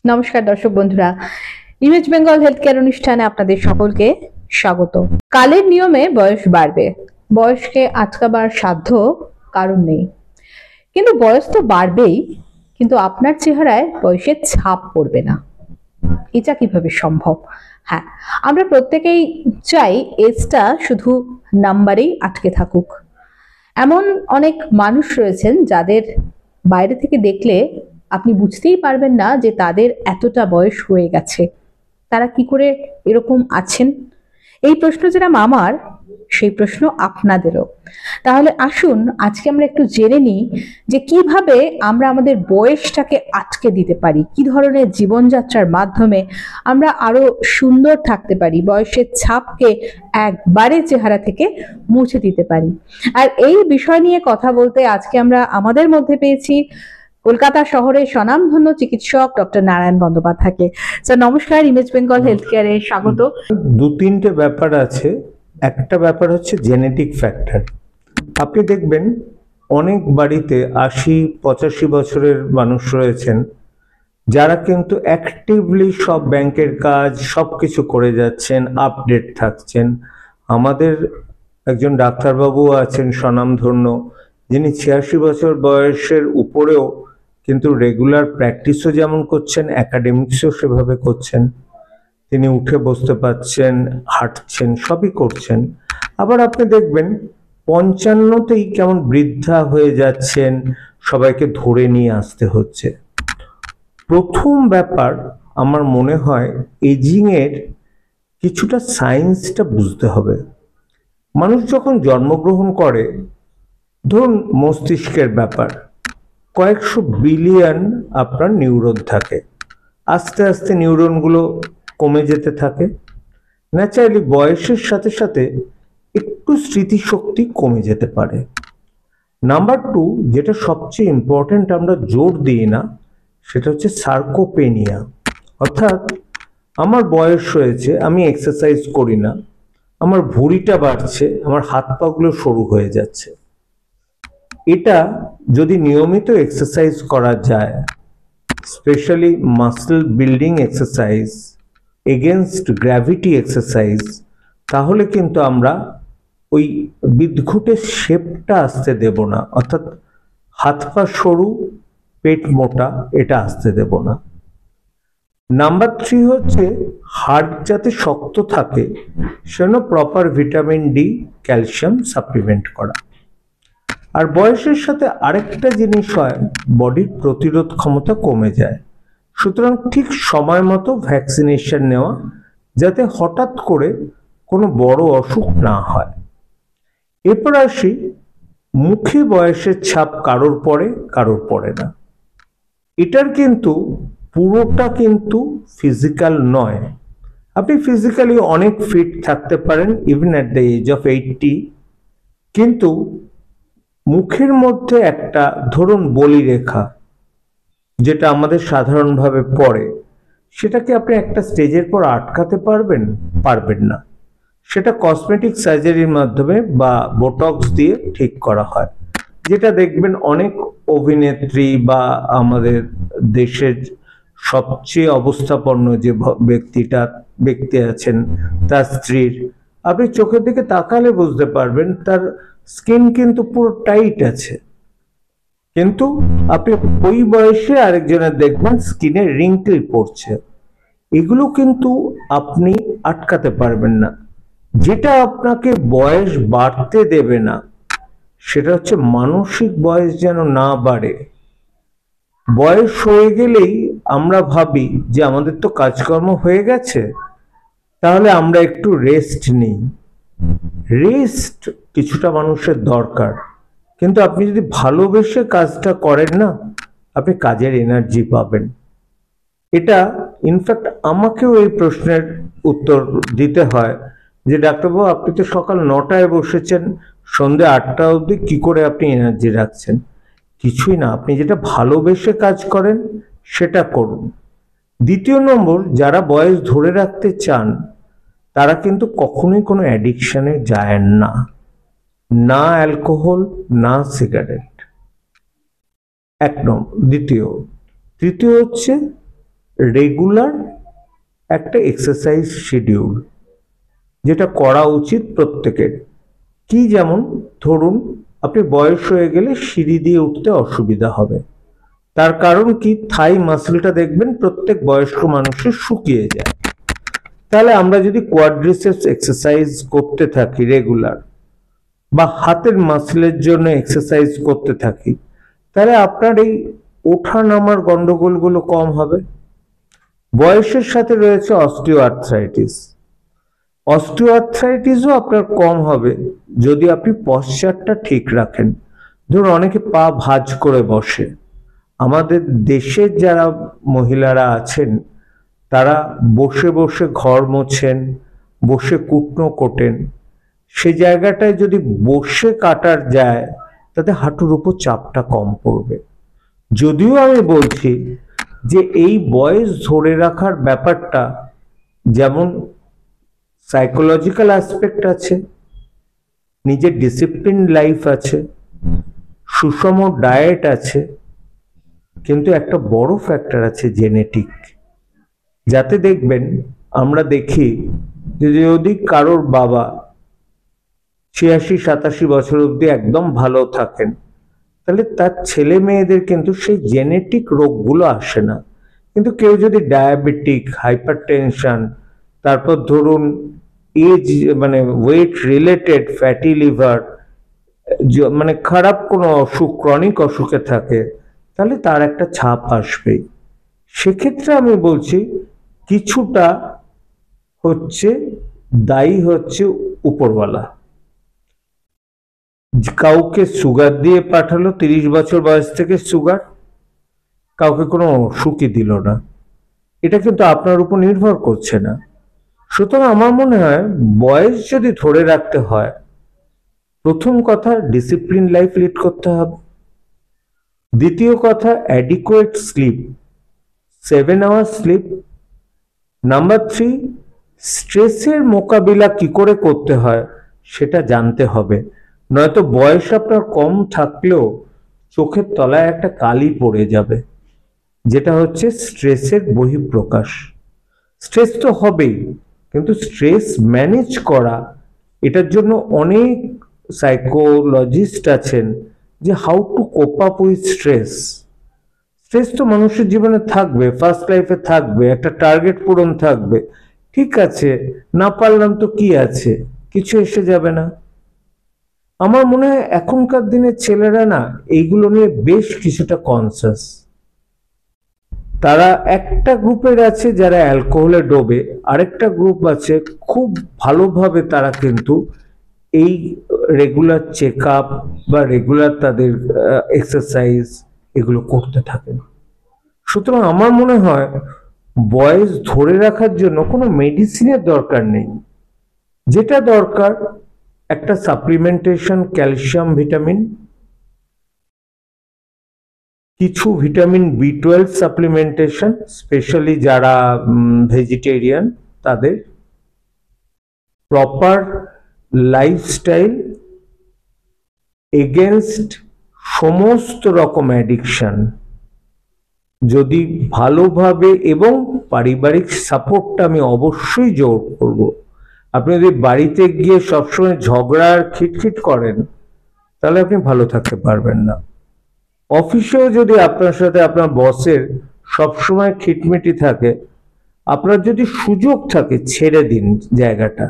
নমস্কার দর্শক বন্ধুরা, ইমেজ বেঙ্গল হেলথ কেয়ার অনুষ্ঠানে আপনাদের সকলকে স্বাগত। কালের নিয়মে বয়স বাড়বে, বয়সকে আটকাবার সাধ্য কারণ নেই, কিন্তু বয়স তো বাড়বেই, কিন্তু আপনার চেহারায় বয়সের ছাপ পড়বে না। এটা কিভাবে সম্ভব? হ্যাঁ, আমরা প্রত্যেকেই চাই এজটা শুধু নাম্বারেই আটকে থাকুক। এমন অনেক মানুষ রয়েছেন যাদের বাইরে থেকে দেখলে আপনি বুঝতেই পারবেন না যে তাদের এতটা বয়স হয়ে গেছে। তারা কি করে এরকম আছেন? এই প্রশ্ন যেরকম আমার, সেই প্রশ্ন আপনাদেরও। তাহলে আসুন আজকে আমরা একটু জেনে নিই যে কিভাবে আমরা আমাদের বয়সটাকে আটকে দিতে পারি, কি ধরনের জীবনযাত্রার মাধ্যমে আমরা আরো সুন্দর থাকতে পারি, বয়সের ছাপকে একবারে চেহারা থেকে মুছে দিতে পারি। আর এই বিষয় নিয়ে কথা বলতে আজকে আমরা আমাদের মধ্যে পেয়েছি কলকাতা শহরের স্বনামধন্য চিকিৎসক ডক্টর নারায়ণ বন্দ্যোপাধ্যায়কে। স্যার নমস্কার, ইমেজ বেঙ্গল হেলথ কেয়ারে স্বাগত। দু তিনটে ব্যাপার আছে। একটা ব্যাপার হচ্ছে জেনেটিক ফ্যাক্টর। আপনি দেখবেন অনেক বাড়িতে ৮০-৮৫ বছরের মানুষ রয়েছেন যারা কিন্তু অ্যাক্টিভলি সব ব্যাংকের কাজ সব কিছু করে যাচ্ছেন, আপডেট থাকছেন। আমাদের একজন ডাক্তারবাবু আছেন স্বনামধন্য, যিনি ৮৬ বছর বয়সের উপরেও কিন্তু রেগুলার প্র্যাকটিসও যেমন করছেন, একাডেমিক্সও সেভাবে করছেন। তিনি উঠে বসতে পারছেন, হাঁটছেন, সবই করছেন। আবার আপনি দেখবেন ৫৫তেই কেমন বৃদ্ধা হয়ে যাচ্ছেন, সবাইকে ধরে নিয়ে আসতে হচ্ছে। প্রথম ব্যাপার আমার মনে হয় এজিংয়ের কিছুটা সায়েন্সটা বুঝতে হবে। মানুষ যখন জন্মগ্রহণ করে, ধরুন মস্তিষ্কের ব্যাপার, কয়েকশো বিলিয়ন আপনার নিউরন থাকে। আস্তে আস্তে নিউরনগুলো কমে যেতে থাকে। ন্যাচারালি বয়সের সাথে সাথে একটু স্মৃতিশক্তি কমে যেতে পারে। নাম্বার 2, যেটা সবচেয়ে ইম্পর্টেন্ট আমরা জোর দিই না, সেটা হচ্ছে সার্কোপেনিয়া। অর্থাৎ আমার বয়স হয়েছে, আমি এক্সারসাইজ করি না, আমার ভুঁড়িটা বাড়ছে, আমার হাত পাগুলো সরু হয়ে যাচ্ছে। এটা যদি নিয়মিত এক্সারসাইজ করা যায়, specially muscle building exercise, against gravity exercise, তাহলে কিন্তু আমরা ওই বিদঘুটের শেপটা আসতে দেব না। অর্থাৎ হাত পা সরু, পেট মোটা, এটা আসতে দেব না। নাম্বার 3 হচ্ছে হাড় যাতে শক্ত থাকে সেজন্য proper vitamin D, calcium supplement করা। আর বয়সের সাথে আরেকটা জিনিস হয়, বডির প্রতিরোধ ক্ষমতা কমে যায়। সুতরাং ঠিক সময় মতো ভ্যাকসিনেশন নেওয়া, যাতে হঠাৎ করে কোনো বড় অসুখ না হয়। এরপর আসি, মুখে বয়সের ছাপ কারোর পড়ে, কারোর পড়ে না। এটার কিন্তু পুরোটা কিন্তু ফিজিক্যাল নয়। আপনি ফিজিক্যালি অনেক ফিট থাকতে পারেন even at the age of 80, কিন্তু মুখের মধ্যে একটা ধরুন বলিরেখা, যেটা আমাদের সাধারণভাবে পড়ে, সেটাকে আপনি একটা স্টেজের পর আটকাতে পারবেন? পারবেন না। সেটা কসমেটিক সার্জারির মাধ্যমে বা বোটক্স দিয়ে ঠিক করা হয়। যেটা দেখবেন অনেক অভিনেত্রী বা আমাদের দেশের সবচেয়ে অবস্থাপন্ন যে ব্যক্তি আছেন, তার স্ত্রীর, আপনি চোখের দিকে তাকালে বুঝতে পারবেন তার স্কিন কিন্তু পুরো টাইট আছে, কিন্তু আপনি ওই বয়সে আরেকজনের দেখবেন স্কিনে রিঙ্কেল পড়ছে। এগুলো কিন্তু আপনি আটকাতে পারবেন না। যেটা আপনাকে বয়স বাড়তে দেবে না, সেটা হচ্ছে মানসিক বয়স যেন না বাড়ে। বয়স হয়ে গেলেই আমরা ভাবি যে আমাদের তো কাজকর্ম হয়ে গেছে, তাহলে আমরা একটু রেস্ট নিই। রেস্ট কিছুটা মানুষের দরকার, কিন্তু আপনি যদি ভালোবেসে কাজটা করেন না, আপনি কাজের এনার্জি পাবেন। এটা ইনফ্যাক্ট আমাকেও এই প্রশ্নের উত্তর দিতে হয় যে ডাক্তারবাবু, আপনি তো সকাল 9টায় বসেছেন, সন্ধ্যে 8টা অবধি কি করে আপনি এনার্জি রাখছেন? কিছুই না, আপনি যেটা ভালোবেসে কাজ করেন সেটা করুন। দ্বিতীয় নম্বর, যারা বয়স ধরে রাখতে চান তারা কিন্তু কখনোই কোনো অ্যাডিকশনে যায় না, না অ্যালকোহল, না সিগারেট। এক নম্বর। তৃতীয় হচ্ছে রেগুলার একটা এক্সারসাইজ শিডিউল যেটা করা উচিত প্রত্যেকের। কি যেমন ধরুন আপনি বয়স হয়ে গেলে সিঁড়ি দিয়ে উঠতে অসুবিধা হবে, তার কারণ কি, থাই মাসলটা দেখবেন প্রত্যেক বয়স্ক মানুষের শুকিয়ে যায়। তাহলে আমরা যদি কোয়াড্রিসেপস এক্সারসাইজ করতে থাকি রেগুলার, বা হাতের মাসলের জন্য এক্সারসাইজ করতে থাকি, তাহলে আপনার এই ওঠা নামার গন্ডগোলগুলো কম হবে। বয়সের সাথে রয়েছে অস্টিওআর্থ্রাইটিসও আপনার কম হবে যদি আপনি পশ্চারটা ঠিক রাখেন। ধরুন অনেকে পা ভাঁজ করে বসে, আমাদের দেশের যারা মহিলারা আছেন তারা বসে বসে ঘর মোছেন, বসে কুটনো কোটেন, সে জায়গাটায় যদি বসে কাটার যায় তাতে হাঁটুর উপর চাপটা কম পড়বে। যদিও আমি বলছি যে এই বয়স ধরে রাখার ব্যাপারটা যেমন সাইকোলজিক্যাল অ্যাসপেক্ট আছে, নিজের ডিসিপ্লিন লাইফ আছে, সুষম ডায়েট আছে, কিন্তু একটা বড় ফ্যাক্টর আছে জেনেটিক। যাতে দেখবেন আমরা দেখি যে যদি কারোর বাবা 86-87 বছর অবধি একদম ভালো থাকেন, তাহলে তার ছেলে মেয়েদের কিন্তু সেই জেনেটিক রোগগুলো আসে না। কিন্তু কেউ যদি ডায়াবেটিক, হাইপারটেনশন, তারপর ধরুন এজ মানে ওয়েট রিলেটেড ফ্যাটি লিভার, মানে খারাপ কোনো অসুখ, ক্রনিক অসুখে থাকে, তাহলে তার একটা ছাপ আসবেই। সেক্ষেত্রে আমি বলছি কিছুটা হচ্ছে দায়ী হচ্ছে উপরওয়ালা। কাউকে সুগার দিয়ে পাঠালো, 30 বছর বয়স থেকে সুগার, কাউকে কোনো অসুখই দিল না, এটা কিন্তু আপনার উপর নির্ভর করছে না। সুতরাং আমার মনে হয় বয়স যদি ধরে রাখতে হয়, প্রথম কথা ডিসিপ্লিন লাইফ লিড করতে হবে। দ্বিতীয় কথা adequate sleep, 7 hour sleep. Number 3, স্ট্রেসের মোকাবিলা কি করে করতে হয় সেটা জানতে হবে। নয়তো বয়স আপনার কম থাকলেও চোখের তলায় একটা কালি পড়ে যাবে, যেটা হচ্ছে স্ট্রেসের বহিঃপ্রকাশ। স্ট্রেস তো হবেই, কিন্তু স্ট্রেস ম্যানেজ করা, এটার জন্য অনেক সাইকোলজিস্ট আছেন যে how to cope up with stress. Stress তো মানুষের জীবনে থাকবে, ফার্স্ট লাইফে থাকবে, একটা টার্গেট পূরণ থাকবে, ঠিক আছে, না পারলাম তো কি আছে, কিছু এসে যাবে না। আমার মনে হয় এখনকার দিনের ছেলেরা না এইগুলো নিয়ে বেশ কিছুটা কনসাস। তারা একটা গ্রুপের আছে যারা অ্যালকোহলে ডোবে, আরেকটা গ্রুপ আছে খুব ভালোভাবে তারা কিন্তু এই রেগুলার চেক আপ বা রেগুলার তাদের এক্সারসাইজ এগুলো করতে থাকেন। সুতরাং আমার মনে হয় বয়স ধরে রাখার জন্য কোনো মেডিসিনের দরকার নেই। যেটা দরকার একটা সাপ্লিমেন্টেশন, ক্যালসিয়াম, ভিটামিন, কিছু ভিটামিন B12 সাপ্লিমেন্টেশন, স্পেশালি যারা ভেজিটেরিয়ান তাদের, প্রপার লাইফস্টাইল এগেনস্ট সমস্ত রকম অ্যাডিকশন যদি ভালোভাবে, এবং পারিবারিক সাপোর্টটা আমি অবশ্যই জোর করব। আপনি যদি বাড়িতে গিয়ে সবসময় ঝগড়া আর খিটখিট করেন তাহলে আপনি ভালো থাকতে পারবেন না। অফিসেও যদি আপনার সাথে আপনার বসের সবসময় খিটমিটি থাকে, আপনার যদি সুযোগ থাকে ছেড়ে দিন জায়গাটা।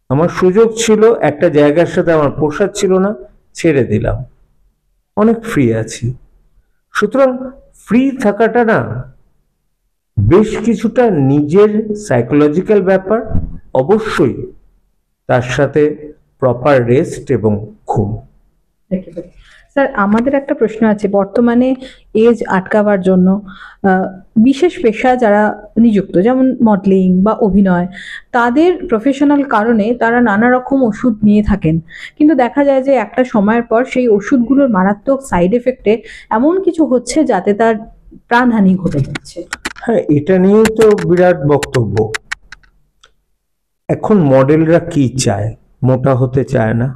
আমার সুযোগ ছিল, একটা জায়গার সাথে আমার পোষাচ্ছিল না, ছেড়ে দিলাম, অনেক ফ্রি আছি। সুতরাং ফ্রি থাকাটা না বেশ কিছুটা নিজের সাইকোলজিক্যাল ব্যাপার, অবশ্যই তার সাথে প্রপার রেস্ট এবং ঘুম। স্যার, আমাদের একটা প্রশ্ন আছে, বর্তমানে এজ আটকাবার জন্য বিশেষ পেশা যারা নিযুক্ত, যেমন মডেলিং বা অভিনয়, তাদের প্রফেশনাল কারণে তারা নানা রকম ওষুধ নিয়ে থাকেন, কিন্তু দেখা যায় যে একটা সময়ের পর সেই ওষুধগুলোর মারাত্মক সাইড এফেক্টে এমন কিছু হচ্ছে যাতে তার প্রাণহানি ঘটে যাচ্ছে। হ্যাঁ, এটা নিয়ে তো বিরাট বক্তব্য। এখন মডেলরা কি চায়? মোটা হতে চায় না,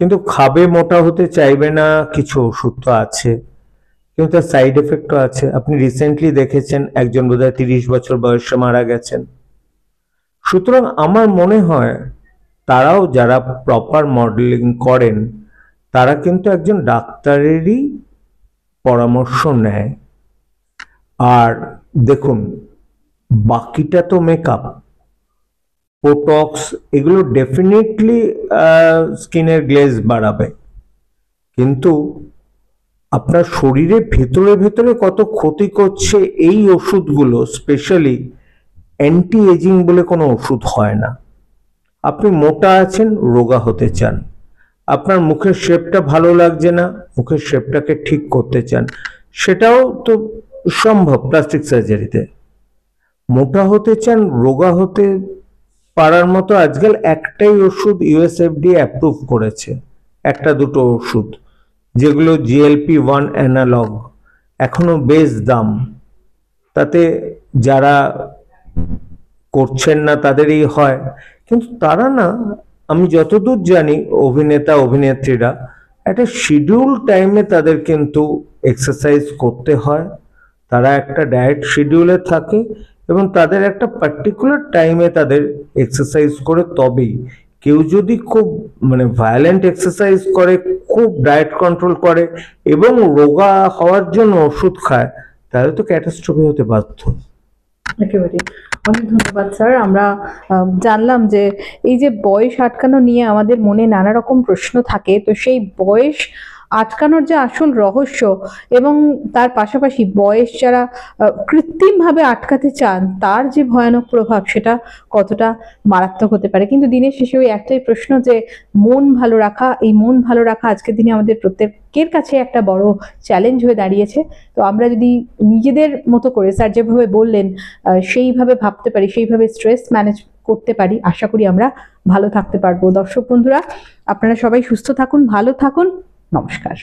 কিন্তু খাবে মোটা হতে চাইবে না, কিছু ওষুধ তো আছে। কিন্তু তার সাইড এফেক্টও আছে। আপনি রিসেন্টলি দেখেছেন একজন বোধহয় 30 বছর বয়সে মারা গেছেন। সুতরাং আমার মনে হয় তারাও যারা প্রপার মডেলিং করেন তারা কিন্তু একজন ডাক্তারেরই পরামর্শ নেয়। আর দেখুন, বাকিটা তো মেকআপ, বোটক্স, এগুলো ডেফিনেটলি স্কিনের গ্লেজ বাড়াবে, কিন্তু আপনার শরীরের ভেতরে ভেতরে কত ক্ষতি করছে এই ওষুধগুলো, স্পেশালি অ্যান্টি এজিং বলে কোনো ওষুধ হয় না। আপনি মোটা আছেন, রোগা হতে চান, আপনার মুখের শেপটা ভালো লাগছে না, মুখের শেপটাকে ঠিক করতে চান, সেটাও তো সম্ভব প্লাস্টিক সার্জারিতে। মোটা হতে চান, রোগা হতে পারার মতো আজকাল একটাই ওষুধ ইউএসএফডি অ্যাপ্রুভ করেছে, একটা দুটো ওষুধ, যেগুলো GLP-1 অ্যানালগ, এখনো বেশ দাম। তাতে যারা করছেন না তাদেরই হয়, কিন্তু তারা না, আমি যতদূর জানি অভিনেতা অভিনেত্রীরা একটা শিডিউল টাইমে তাদের কিন্তু এক্সারসাইজ করতে হয়, তারা একটা ডায়েট শিডিউলে থাকে এবং তাদের একটা পার্টিকুলার টাইমে তাদের এক্সারসাইজ করে তবেই। কেউ যদি খুব ভায়োলেন্ট এক্সারসাইজ করে, খুব ডায়েট কন্ট্রোল করে এবং রোগা হওয়ার জন্য ওষুধ খায়, তাহলে তো ক্যাটাস্ট্রফি হতে বাধ্য। একেবারে অনেক ধন্যবাদ স্যার। আমরা জানলাম যে এই যে বয়স আটকানো নিয়ে আমাদের মনে নানা রকম প্রশ্ন থাকে, তো সেই বয়স আটকানোর যে আসল রহস্য এবং তার পাশাপাশি বয়স যারা কৃত্রিমভাবে আটকাতে চান তার যে ভয়ানক প্রভাব সেটা কতটা মারাত্মক হতে পারে। কিন্তু দিনের শেষে ওই একটাই প্রশ্ন যে মন ভালো রাখা, এই মন ভালো রাখা আজকের দিনে আমাদের প্রত্যেকের কাছে একটা বড় চ্যালেঞ্জ হয়ে দাঁড়িয়েছে। তো আমরা যদি নিজেদের মতো করে স্যার যেভাবে বললেন সেইভাবে ভাবতে পারি, সেইভাবে স্ট্রেস ম্যানেজ করতে পারি, আশা করি আমরা ভালো থাকতে পারবো। দর্শক বন্ধুরা, আপনারা সবাই সুস্থ থাকুন, ভালো থাকুন, নমস্কার।